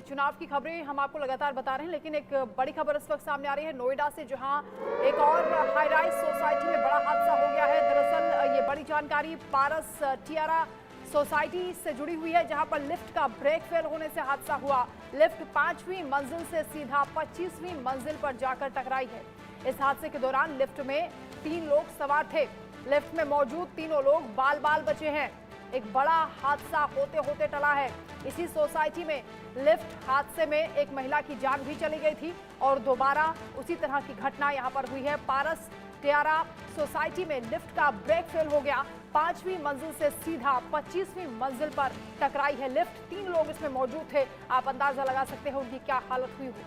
चुनाव की खबरें हम आपको लगातार बता रहे हैं, लेकिन एक बड़ी खबर इस वक्त सामने आ रही है नोएडा से, जहां एक और हाई राइज सोसाइटी में बड़ा हादसा हो गया है। दरअसल ये बड़ी जानकारी पारस टियारा सोसाइटी से जुड़ी हुई है, जहां पर लिफ्ट का ब्रेक फेल होने से हादसा हुआ। लिफ्ट 5वीं मंजिल से सीधा 25वीं मंजिल पर जाकर टकराई है। इस हादसे के दौरान लिफ्ट में 3 लोग सवार थे। लिफ्ट में मौजूद तीनों लोग बाल बाल बचे हैं। एक बड़ा हादसा होते होते टला है। इसी सोसाइटी में लिफ्ट हादसे में एक महिला की जान भी चली गई थी और दोबारा उसी तरह की घटना यहां पर हुई है। पारस टियारा सोसाइटी में लिफ्ट का ब्रेक फेल हो गया। 5वीं मंजिल से सीधा 25वीं मंजिल पर टकराई है लिफ्ट। 3 लोग इसमें मौजूद थे। आप अंदाजा लगा सकते हैं उनकी क्या हालत हुई होगी।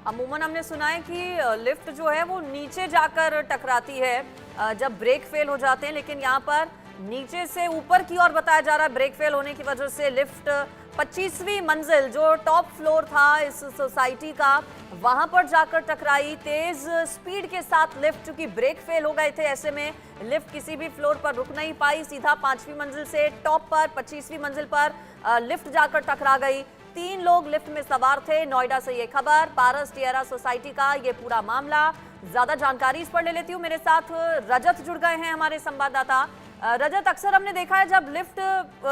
अमूमन हमने सुना है कि लिफ्ट जो है वो नीचे जाकर टकराती है जब ब्रेक फेल हो जाते हैं, लेकिन यहाँ पर नीचे से ऊपर की ओर बताया जा रहा है। ब्रेक फेल होने की वजह से लिफ्ट 25वीं मंजिल जो टॉप फ्लोर था इस सोसाइटी का, वहां पर जाकर टकराई। तेज स्पीड के साथ लिफ्ट, चूंकि ब्रेक फेल हो गए थे, ऐसे में लिफ्ट किसी भी फ्लोर पर रुक नहीं पाई। सीधा 5वीं मंजिल से टॉप पर 25वीं मंजिल पर लिफ्ट जाकर टकरा गई। 3 लोग लिफ्ट में सवार थे। नोएडा से ये खबर, पारस टियारा सोसाइटी का ये पूरा मामला। ज्यादा जानकारी इस पर ले लेती हूँ। मेरे साथ रजत जुड़ गए हैं, हमारे संवाददाता। रजत, अक्सर हमने देखा है जब लिफ्ट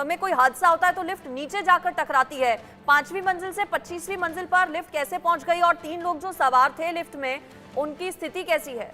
में कोई हादसा होता है तो लिफ्ट नीचे जाकर टकराती है। 5वीं मंजिल से 25वीं मंजिल पर लिफ्ट कैसे पहुंच गई और 3 लोग जो सवार थे लिफ्ट में, उनकी स्थिति कैसी है?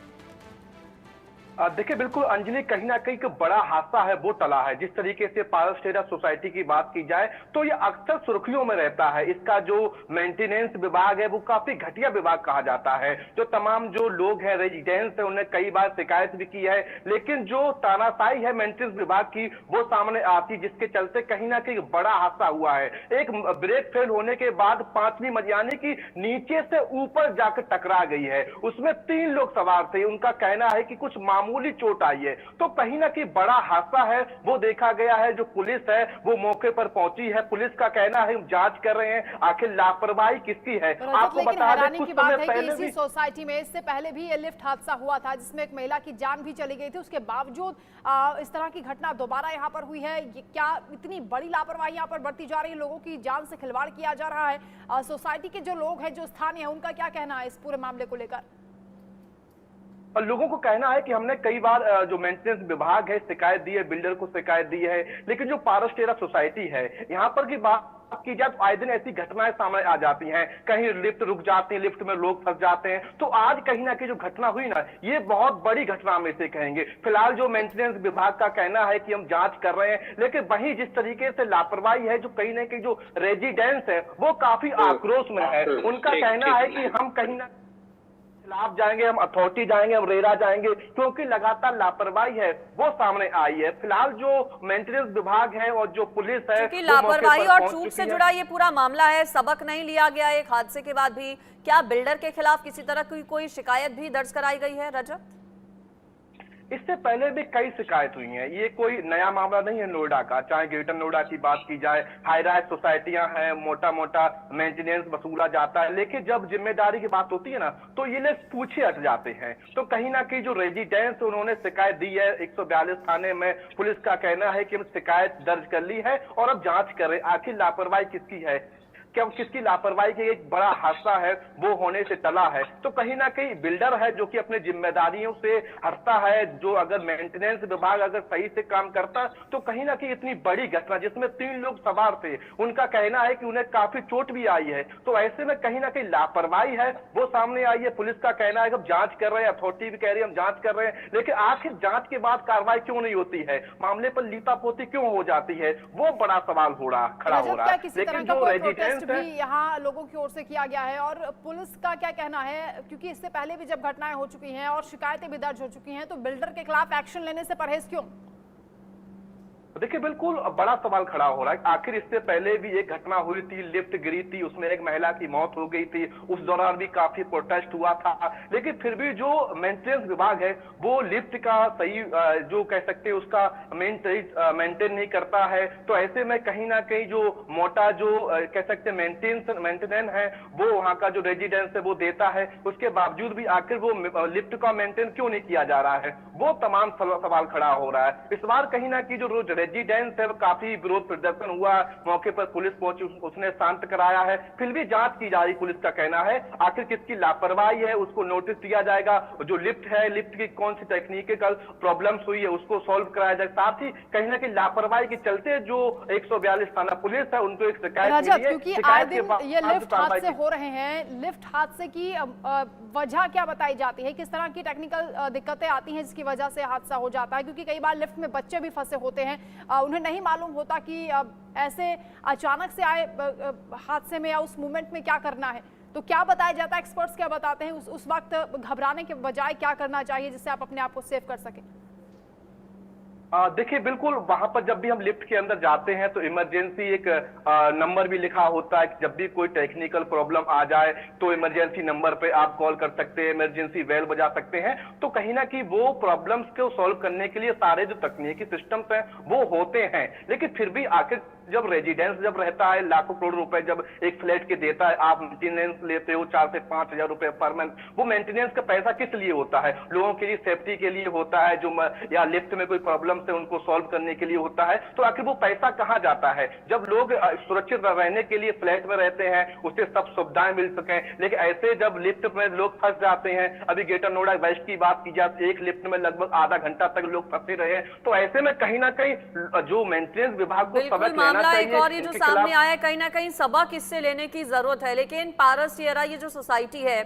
देखिए, बिल्कुल अंजलि, कहीं ना कहीं एक बड़ा हादसा है वो टला है। जिस तरीके से पारस टियारा सोसाइटी की बात की जाए तो ये अक्सर सुर्खियों में रहता है। इसका जो मेंटेनेंस विभाग है वो काफी घटिया विभाग कहा जाता है। जो तमाम जो लोग हैं, रेजिडेंट्स है, उन्हें कई बार शिकायत भी की है, लेकिन जो तानाशाही है मेंटेनेंस विभाग की वो सामने आती, जिसके चलते कहीं ना कहीं बड़ा हादसा हुआ है। एक ब्रेक फेल होने के बाद 5वीं मंजिल यानी कि नीचे से ऊपर जाकर टकरा गई है। उसमें 3 लोग सवार थे। उनका कहना है कि कुछ मामूली चोट आई है। तो कहीं ना कहीं बड़ा हादसा है वो देखा गया है। जो पुलिस है वो मौके पर पहुंची है। पुलिस का कहना है हम जांच कर रहे हैं आखिर लापरवाही किसकी है। आपको बता दें कुछ समय पहले इसी सोसाइटी में इससे पहले भी ये लिफ्ट हादसा हुआ था, जिसमें एक महिला की जान भी चली गई थी। उसके बावजूद इस तरह की घटना दोबारा यहाँ पर हुई है। ये क्या इतनी बड़ी लापरवाही यहाँ पर बरती जा रही है? लोगों की जान से खिलवाड़ किया जा रहा है। सोसाइटी के जो लोग हैं, जो स्थानीय है, उनका क्या कहना है इस पूरे मामले को लेकर? और लोगों को कहना है कि हमने कई बार जो मेंटेनेंस विभाग है शिकायत दी है, बिल्डर को शिकायत दी है, लेकिन जो पारस टियारा सोसाइटी है यहाँ पर की बात की जाए तो आए दिन ऐसी घटनाएं सामने आ जाती हैं। कहीं लिफ्ट रुक जाती है, लिफ्ट में लोग फंस जाते हैं। तो आज कहीं ना कहीं जो घटना हुई ना, ये बहुत बड़ी घटना में से कहेंगे। फिलहाल जो मेंटेनेंस विभाग का कहना है कि हम जांच कर रहे हैं, लेकिन वहीं जिस तरीके से लापरवाही है, जो कहीं ना कहीं जो रेजिडेंट्स है वो काफी आक्रोश में है। उनका कहना है कि हम कहीं ना खिलाफ जाएंगे, हम अथॉरिटी जाएंगे, हम रेरा जाएंगे, क्योंकि लगातार लापरवाही है वो सामने आई है। फिलहाल जो मेंटेनेंस विभाग है और जो पुलिस है, क्योंकि लापरवाही और चूक से जुड़ा ये पूरा मामला है, सबक नहीं लिया गया एक हादसे के बाद भी। क्या बिल्डर के खिलाफ किसी तरह की कोई शिकायत भी दर्ज कराई गई है, रजत? इससे पहले भी कई शिकायत हुई हैं। ये कोई नया मामला नहीं है नोएडा का। चाहे ग्रेटर नोएडा की बात की जाए, हाई राइज सोसाइटियां हैं, मोटा मोटा मेंटेनेंस वसूला जाता है, लेकिन जब जिम्मेदारी की बात होती है ना तो ये लोग पीछे हट जाते हैं। तो कहीं ना कहीं जो रेजिडेंट्स उन्होंने शिकायत दी है 142 थाने में। पुलिस का कहना है कि हम शिकायत दर्ज कर ली है और अब जांच कर रहे हैं आखिर लापरवाही किसकी है, क्या किसकी लापरवाही की एक बड़ा हादसा है वो होने से टला है। तो कहीं ना कहीं बिल्डर है जो कि अपने जिम्मेदारियों से हटता है। जो अगर मेंटेनेंस विभाग अगर सही से काम करता तो कहीं ना कहीं इतनी बड़ी घटना जिसमें 3 लोग सवार थे, उनका कहना है कि उन्हें काफी चोट भी आई है। तो ऐसे में कहीं ना कहीं लापरवाही है वो सामने आई है। पुलिस का कहना है कि हम जांच कर रहे हैं, अथॉरिटी भी कह रही है हम जांच कर रहे हैं, लेकिन आखिर जांच के बाद कार्रवाई क्यों नहीं होती है, मामले पर लीपापोती क्यों हो जाती है, वो बड़ा सवाल खड़ा हो रहा है। लेकिन जो रेजिडेंट भी यहाँ लोगों की ओर से किया गया है, और पुलिस का क्या कहना है? क्योंकि इससे पहले भी जब घटनाएं हो चुकी हैं और शिकायतें भी दर्ज हो चुकी हैं, तो बिल्डर के खिलाफ एक्शन लेने से परहेज क्यों? देखिए, बिल्कुल बड़ा सवाल खड़ा हो रहा है। आखिर इससे पहले भी एक घटना हुई थी, लिफ्ट गिरी थी, उसमें एक महिला की मौत हो गई थी। उस दौरान भी काफी प्रोटेस्ट हुआ था, लेकिन फिर भी जो मेंटेनेंस विभाग है वो लिफ्ट का सही जो कह सकते हैं उसका मेंटेन नहीं करता है। तो ऐसे में कहीं ना कहीं जो मोटा जो कह सकते हैं मेंटेनेंस है वो वहाँ का जो रेजिडेंस है वो देता है, उसके बावजूद भी आखिर वो लिफ्ट का मेंटेन क्यों नहीं किया जा रहा है, वो तमाम सवाल खड़ा हो रहा है। इस बार कहीं ना कहीं जो रेजिडेंस है काफी विरोध प्रदर्शन हुआ, मौके पर पुलिस पहुंची, उसने शांत कराया है। फिर भी जांच की जा रही, पुलिस का कहना है आखिर किसकी लापरवाही है, उसको नोटिस दिया जाएगा। जो लिफ्ट है, लिफ्ट की कौन सी टेक्निकल प्रॉब्लम्स हुई है उसको सॉल्व कराया जाएगा। साथ ही कहीं ना कहीं लापरवाही के चलते जो 142 थाना पुलिस है उनको एक शिकायत मिली है। क्योंकि आए दिन ये लिफ्ट हादसे हो रहे हैं, लिफ्ट हादसे की वजह क्या बताई जाती है, किस तरह की टेक्निकल दिक्कतें आती हैं जिसकी वजह से हादसा हो जाता है? क्योंकि कई बार लिफ्ट में बच्चे भी फंसे होते हैं, उन्हें नहीं मालूम होता कि ऐसे अचानक से आए हादसे में या उस मोमेंट में क्या करना है। तो क्या बताया जाता है, एक्सपर्ट्स क्या बताते हैं उस वक्त घबराने के बजाय क्या करना चाहिए जिससे आप अपने आप को सेव कर सकें? देखिए बिल्कुल, वहां पर जब भी हम लिफ्ट के अंदर जाते हैं तो इमरजेंसी एक नंबर भी लिखा होता है कि जब भी कोई टेक्निकल प्रॉब्लम आ जाए तो इमरजेंसी नंबर पे आप कॉल कर सकते हैं, इमरजेंसी बेल बजा सकते हैं। तो कहीं ना कहीं वो प्रॉब्लम्स को सॉल्व करने के लिए सारे जो तकनीकी सिस्टम्स हैं वो होते हैं, लेकिन फिर भी आखिर जब रेजिडेंस जब रहता है, लाखों करोड़ रुपए जब एक फ्लैट के देता है, आप मेंटेनेंस लेते हो 4 से 5 हजार रुपए पर मंथ, वो मेंटेनेंस का पैसा किस लिए होता है? लोगों के लिए सेफ्टी के लिए होता है, जो या लिफ्ट में कोई प्रॉब्लम से उनको सॉल्व करने के लिए होता है। तो आखिर वो पैसा कहाँ जाता है? जब लोग सुरक्षित रहने के लिए फ्लैट में रहते हैं, उससे सब सुविधाएं मिल सकें, लेकिन ऐसे जब लिफ्ट में लोग फंस जाते हैं, अभी ग्रेटर नोएडा वेस्ट की बात की जाए, एक लिफ्ट में लगभग आधा घंटा तक लोग फंसे रहे। तो ऐसे में कहीं ना कहीं जो मेंटेनेंस विभाग को सबक लेना चाहिए। एक और ये जो सामने आया, कहीं ना कहीं सबक इससे लेने की जरूरत है। लेकिन पारस टिएरा, ये जो सोसाइटी है,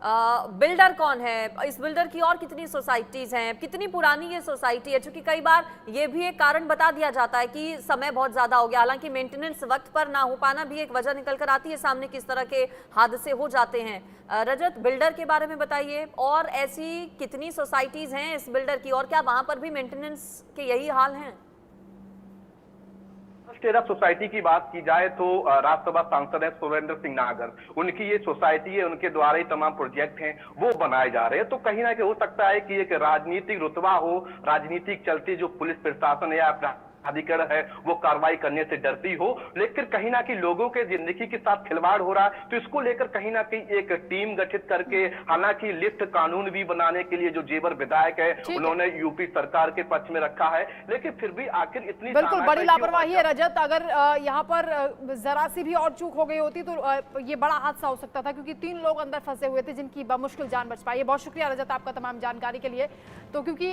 बिल्डर कौन है, इस बिल्डर की और कितनी सोसाइटीज हैं, कितनी पुरानी ये सोसाइटी है? क्योंकि कई बार ये भी एक कारण बता दिया जाता है कि समय बहुत ज्यादा हो गया, हालांकि मेंटेनेंस वक्त पर ना हो पाना भी एक वजह निकल कर आती है सामने, किस तरह के हादसे हो जाते हैं। रजत, बिल्डर के बारे में बताइए, और ऐसी कितनी सोसाइटीज हैं इस बिल्डर की, और क्या वहां पर भी मेंटेनेंस के यही हाल हैं? टेरा सोसाइटी की बात की जाए तो राज्यसभा सांसद है सुरेंद्र सिंह नागर, उनकी ये सोसाइटी है, उनके द्वारा ही तमाम प्रोजेक्ट हैं वो बनाए जा रहे हैं। तो कहीं ना कहीं हो सकता है कि एक राजनीतिक रुतबा हो, राजनीतिक चलती जो पुलिस प्रशासन या अधिकारी है वो कार्रवाई करने से डरती हो, लेकिन कहीं ना कहीं लोगों के जिंदगी के साथ खिलवाड़ हो रहा है। तो इसको लेकर कहीं ना कहीं एक टीम गठित करके, हालांकि लिफ्ट कानून भी बनाने के लिए जो जेवर विधायक है उन्होंने यूपी सरकार के पक्ष में रखा है, लेकिन फिर भी आखिर इतनी बिल्कुल बड़ी लापरवाही है रजत। अगर यहाँ पर जरा सी भी और चूक हो गई होती तो ये बड़ा हादसा हो सकता था, क्योंकि 3 लोग अंदर फंसे हुए थे जिनकी बमुश्किल जान बच पाई है। बहुत शुक्रिया रजत आपका तमाम जानकारी के लिए। तो क्योंकि